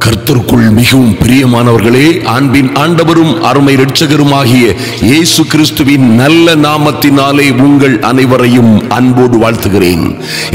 கர்த்தருக்குள் மிகவும் பிரியமானவர்களே, அன்பின் ஆண்டவரும் அருமை இரட்சகருமாகிய இயேசு கிறிஸ்துவின் நல்ல நாமத்தினாலே உங்கள் அனைவரையும் அன்போடு வாழ்த்துகிறேன்.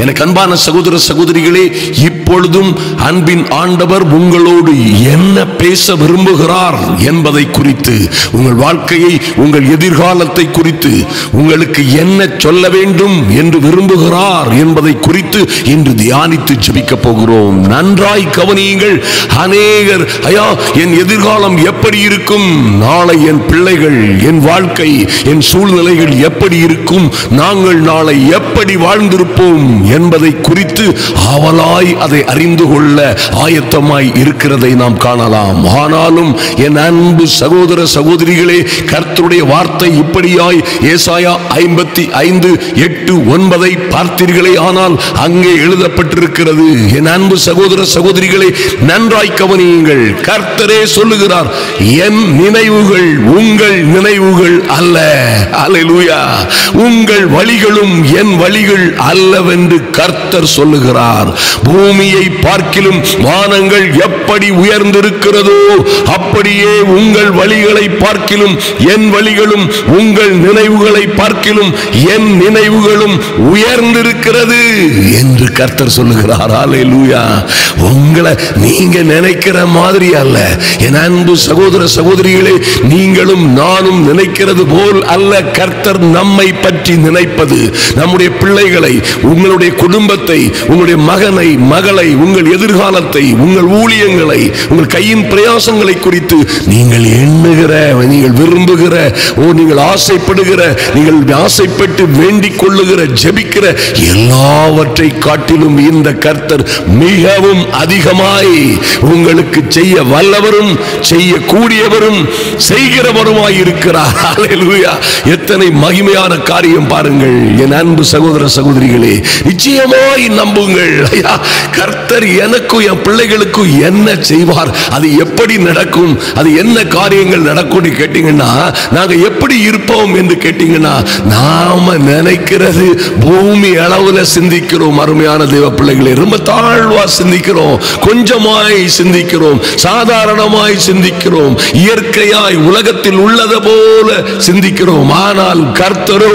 எனக்கு அன்பான சகோதர சகோதரிகளே, இப்பொழுதும் அன்பின் ஆண்டவர் உங்களோடு என்ன பேச விரும்புகிறார் என்பதை குறித்து, உங்கள் வாழ்க்கையை, உங்கள் எதிர்காலத்தை குறித்து, உங்களுக்கு என்ன சொல்ல வேண்டும் என்று விரும்புகிறார் என்பதை குறித்து இன்று தியானித்து ஜெபிக்க போகிறோம். நன்றாய் கவனியுங்கள். அநேகர், ஐயா, என் எதிர்காலம் எப்படி இருக்கும், நாளை என் பிள்ளைகள், என் வாழ்க்கை, என் சூழ்நிலைகள் எப்படி இருக்கும், நாங்கள் நாளை எப்படி வாழ்ந்திருப்போம் என்பதை குறித்து ஆவலாய் அதை அறிந்து கொள்ள ஆயத்தமாய் இருக்கிறதை நாம் காணலாம். ஆனாலும் என் அன்பு சகோதர சகோதரிகளே, கர்த்தருடைய வார்த்தை இப்படியாய் ஏசாயா 55:8-9 பார்த்தீர்களே ஆனால் அங்கே எழுதப்பட்டிருக்கிறது. என் அன்பு சகோதர சகோதரிகளே, நன்றாய் கவனியுங்கள். கர்த்தரே சொல்லுகிறார், என் நினைவுகள் உங்கள் நினைவுகள் அல்ல. அல்லேலூயா. உங்கள் வழிகளும் என் வழிகள் அல்லவென்று கர்த்தர் சொல்லுகிறார். பூமியை பார்க்கிலும் வானங்கள் எப்படி உயர்ந்திருக்கிறதோ அப்படியே உங்கள் வழிகளை பார்க்கிலும் என் வழிகளும், உங்கள் நினைவுகளை பார்க்கிலும் என் நினைவுகளும் உயர்ந்திருக்கிறது என்று கர்த்தர் சொல்லுகிறார். அல்லேலூயா. உங்களை நீங்க நினைக்கிற மாதிரி அல்ல. என் அன்பு சகோதர சகோதரிகளே, நீங்களும் நானும் நினைக்கிறது போல் அல்ல கர்த்தர் நம்மை பற்றி நினைப்பது. நம்முடைய பிள்ளைகளை, உங்களுடைய குடும்பத்தை, உங்களுடைய மகனை, மகளை, உங்கள் எதிர்காலத்தை, உங்கள் ஊழியங்களை, உங்கள் கையின் பிரயாசங்களை குறித்து நீங்கள் எண்ணுகிற, நீங்கள் விரும்புகிற, நீங்கள் ஆசைப்படுகிற, நீங்கள் ஆசைப்பட்டு வேண்டிக் கொள்ளுகிற, ஜெபிக்கிற எல்லாவற்றை காட்டிலும் இந்த கர்த்தர் மிகவும் அதிகமாய் உங்களுக்கு செய்ய வல்லவரும், செய்யக்கூடியவரும், செய்கிறவருமாய் இருக்கிறார். அல்லேலூயா. எத்தனை மகிமையான காரியம் பாருங்கள். என் அன்பு சகோதர சகோதரிகளே, நிச்சயமாய் நம்புங்கள். கர்த்தர் எனக்கும் என் பிள்ளைகளுக்கும் என்ன செய்வார், அது எப்படி நடக்கும், அது என்ன காரியங்கள் நடக்கும் கேட்டீங்கன்னா, நாங்க எப்படி இருப்போம் என்று கேட்டீங்கன்னா, நாம நினைக்கிறது பூமி அளவுல சிந்திக்கிறோம். அருமையான தேவ பிள்ளைகளே, ரொம்ப தாழ்வா சிந்திக்கிறோம், கொஞ்சமாய் சிந்திக்கிறோம், சாதாரணமாய் சிந்திக்கிறோம், இயற்கையாய் உலகத்தில் உள்ளது போல சிந்திக்கிறோம். ஆனால் கர்த்தரோ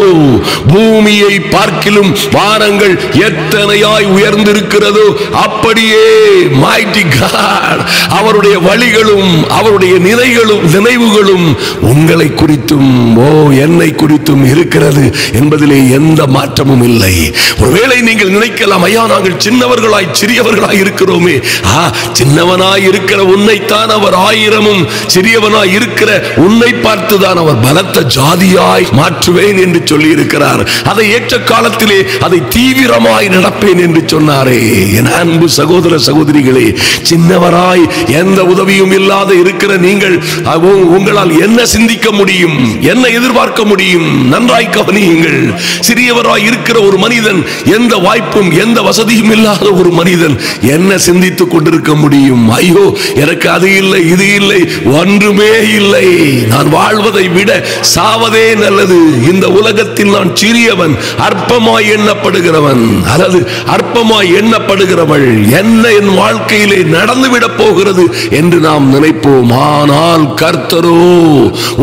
பூமியை பார்க்கிலும் வானங்கள் எத்தனையாய் உயர்ந்திருக்கிறதோ அப்படியே mighty God, அவருடைய வழிகளும் அவருடைய நினைவுகளும் உங்களை குறித்தும் என்னை குறித்தும் இருக்கிறது என்பதிலே எந்த மாற்றமும் இல்லை. ஒருவேளை நீங்கள் நினைக்கலாம், ஐயா, நாங்கள் சின்னவர்களாய் சிறியவர்களாய் இருக்கிறோமே. சின்னவனாய் இருக்கிற உன்னைத்தான் அவர் ஆயிரமும், சிறியவனாய் இருக்கிற உன்னை பார்த்துதான் அவர் பலத்த ஜாதியாய் மாற்றுவேன் என்று சொல்லி இருக்கிறார். அதை ஏற்ற காலத்திலே அதை தீவிரமாய் நடப்பேன் என்று சொன்னாரே. என் அன்பு சகோதர சகோதரிகளே, சின்னவராய் எந்த உதவியும் இல்லாத இருக்கிற நீங்கள் உங்களால் என்ன சிந்திக்க முடியும், என்ன எதிர்பார்க்க முடியும்? நன்றாய் கவனியுங்கள். சிறியவராய் இருக்கிற ஒரு மனிதன், எந்த வாய்ப்பும் எந்த வசதியும் இல்லாத ஒரு மனிதன் என்ன சிந்தித்துக் கொண்டிருக்க முடியும்? ஐயோ, எனக்கு அது இல்லை, இது இல்லை, ஒன்றுமே இல்லை, நான் வாழ்வதை விட சாவதே நல்லது, இந்த உலகத்தில் நான் சிறியவன், அற்பமாய் எண்ணப்படுகிறவன் அல்லது அற்பமாய் எண்ணப்படுகிறவள், என்ன என் வாழ்க்கையிலே நடந்துவிடப் போகிறது என்று நாம் நினைப்போம். ஆனால் கர்த்தரோ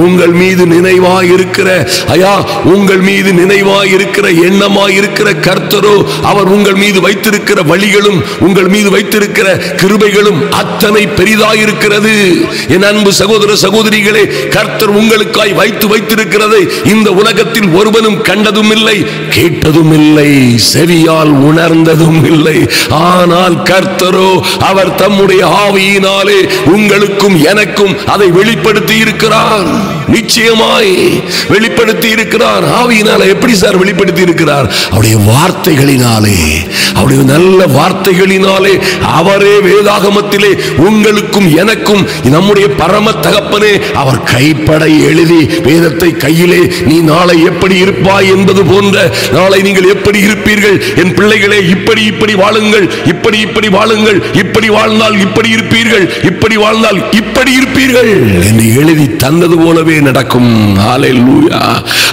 உங்கள் மீது நினைவாய் இருக்கிற, ஐயா, உங்கள் மீது நினைவாய் இருக்கிற, எண்ணமாய் இருக்கிற கர்த்தரோ அவர் உங்கள் மீது வைத்திருக்கிற வழிகளும், உங்கள் மீது வைத்திருக்கிற கிருபைகளும் அத்தனை பெரிதாயிருக்கிறது. என் அன்பு சகோதர சகோதரிகளே, கர்த்தர் உங்களுக்காய் வைத்திருக்கிறதை இந்த உலகத்தில் ஒருவனும் கண்டதும் இல்லை, கேட்டதும் இல்லை, செவியால் உணர்ந்ததும் இல்லை. ஆனால் கர்த்தரோ அவர் தம்முடைய ஆவியினாலே உங்களுக்கும் எனக்கும் அதை வெளிப்படுத்தி இருக்கிறார். நிச்சயமாய் வெளிப்படுத்தி இருக்கிறார். ஆவியினாலே எப்படி சார் வெளிப்படுத்தி இருக்கிறார்? அவருடைய வார்த்தைகளினாலே, அவருடைய நல்ல வார்த்தைகளினாலே. அவரே வேதாகமத்திலே உங்களுக்கும் எனக்கும், நம்முடைய பரம தகப்பனே அவர் கைப்பட எழுதி வேதத்தை கையிலே, நீ நாளை எப்படி இருப்பாய் என்பது போன்ற, நாளை நீங்கள் எப்படி இருப்பீர்கள், என் பிள்ளைகளே, இப்படி வாழுங்கள், இப்படி வாழுங்கள், இப்படி வாழ்ந்தால் இப்படி இருப்பீர்கள், இப்படி வாழ்ந்தால் இப்படி இருப்பீர்கள் என்று எழுதி தந்தது போலவே நடக்கும். ஹல்லேலூயா.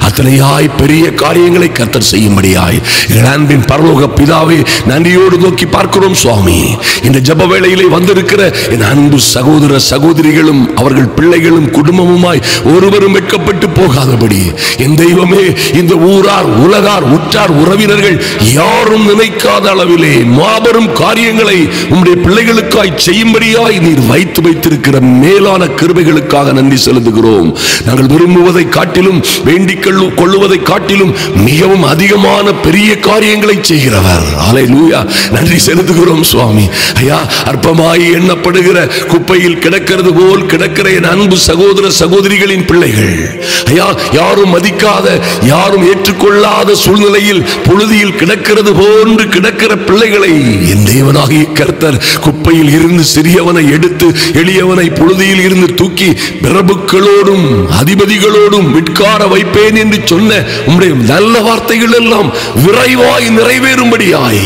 அத்தனையாய் பெரிய காரியங்களை கர்த்தர் செய்யும்படியாய் எங்கள் அன்பின் பரலோக பிதாவே நன்றியோடு நோக்கி பார்க்கிறோம் சுவாமி. இந்த ஜெப வேளையிலே வந்திருக்கிற என் அன்பு சகோதர சகோதரிகளும் அவர்கள் பிள்ளைகளும் குடும்பமுமாய் ஒருவரும் வெட்கப்பட்டு போகாதபடி என் தெய்வமே, இந்த ஊரார் உலகார் உற்றார் உறவினர்கள் யாரும் நினைக்காத அளவிலே மாபெரும் காரியங்களை உம்முடைய பிள்ளைகளுக்காய் செய்யும்படியாய் நீர் வைத்து வைத்திருக்கிற மேலான கிருபைகளுக்காக நன்றி செலுத்துகிறோம். நாங்கள் விரும்புவதை காட்டிலும் வேண்டிக் கொள்ளுவதை காட்டிலும் மிகவும் அதிகமான பெரிய காரியங்களை செய்கிறவர். அல்லேலூயா, நன்றி செலுத்துகிறோம் சுவாமி. ஐயா, அற்பமாய் எண்ணப்படுகிற குப்பையில் கிடக்கிறது போல் கிடக்கிற என் அன்பு சகோதர சகோதரிகளின் பிள்ளைகள், ஐயா, யாரும் மதிக்காத யாரும் ஏற்றுக்கொள்ளாத சூழ்நிலையில் புழுதியில் கிடக்கிறது போன்று கிடக்கிற பிள்ளைகளை என் தேவனாகிய கர்த்தர் குப்பையில் இருந்து சிறியவனை எடுத்து எளியவனை புழுதியில் இருந்து தூக்கி பிரபுக்களோடும் அதிபதிகளோடும் விட்கார வைப்பேன் என்று சொன்ன உம்முடைய நல்ல வார்த்தைகள் எல்லாம் விரைவாய் நிறைவேறும்படியாய்,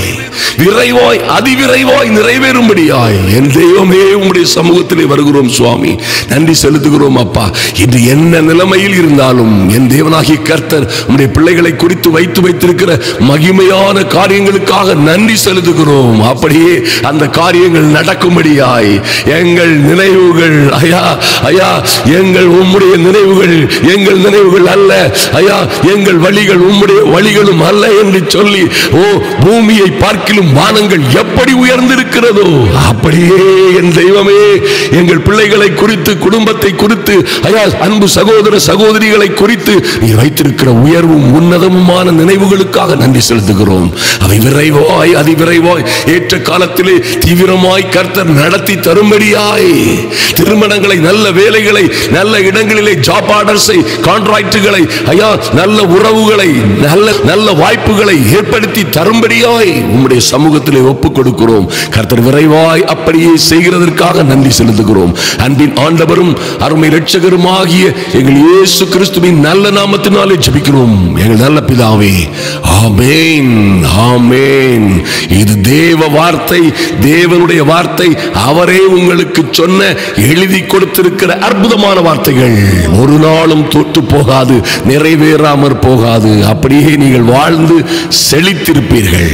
விரைவாய் அதிவிரைவாய் நிறைவேறும்படியாய் என் தெய்வமே உம்முடைய சமூகத்திலே வருகிறோம் சுவாமி. நன்றி செலுத்துகிறோம் அப்பா. இன்று என்ன நிலைமையில் இருந்தாலும் என் தேவனாகிய கர்த்தர் உம்முடைய பிள்ளைகளை குறித்து வைத்து வைத்திருக்கிற மகிமையான காரியங்களுக்காக நன்றி செலுத்துகிறோம். அப்படியே அந்த காரியங்கள் நடக்கும்படியாய் எங்கள் நினைவுகள், ஐயா ஐயா, எங்கள் உம்முடைய நினைவுகள் எங்கள் நினைவுகள் அல்ல ஐயா, எங்கள் வழிகள் உம்முடைய வழிகளும் அல்ல என்று சொல்லி, ஓ பூமியை பார்க்கிலும் வானங்கள் எப்படி உயர்ந்திருக்கிறதோ அப்படியே என் தெய்வமே எங்கள் பிள்ளைகளை குறித்து குடும்பத்தை குறித்து, ஐயா, அன்பு சகோதர சகோதரிகளை குறித்து நீ வைத்திருக்கிற உயர்வும் உன்னதமுமான நினைவுகளுக்காக நன்றி செலுத்துகிறோம். அவை விரைவாய் அதிவிரைவாய் ஏற்ற காலத்திலே தீவிரமாய் கர்த்தர் நடத்தி தரும்படியாய் திருமணங்களை, நல்ல வேலைகளை, நல்ல இடங்களிலே ஜாப் ஆர்டர்ஸை, கான்ட்ராக்டுகளை, ஐயா, நல்ல உறவுகளை, நல்ல நல்ல வாய்ப்புகளை ஏற்படுத்தி தரும்படியாய் உம்முடைய சமூகத்திலே ஒப்புக் கொடுக்கிறோம். கர்த்தர் விரைவாய் அப்படியே செய்கிறதற்காக நன்றி செலுத்துகிறோம். அன்பின் ஆண்டவரும் அருமை இரட்சகருமாகிய எங்கள் இயேசு கிறிஸ்துவின் நல்ல நாமத்தினாலே ஜெபிக்கிறோம் எங்கள் நல்ல பிதாவே. ஆமென், ஆமென். இது தேவ வார்த்தை, தேவனுடைய வார்த்தை. அவரே உங்களுக்கு சொன்ன, எழுதி கொடுத்திருக்கிற அற்புதமான வார்த்தைகள் ஒரு நாளும் தோற்று போகாது, நிறைவேறாமற் போகாது. அப்படியே நீங்கள் வாழ்ந்து செழித்திருப்பீர்கள்.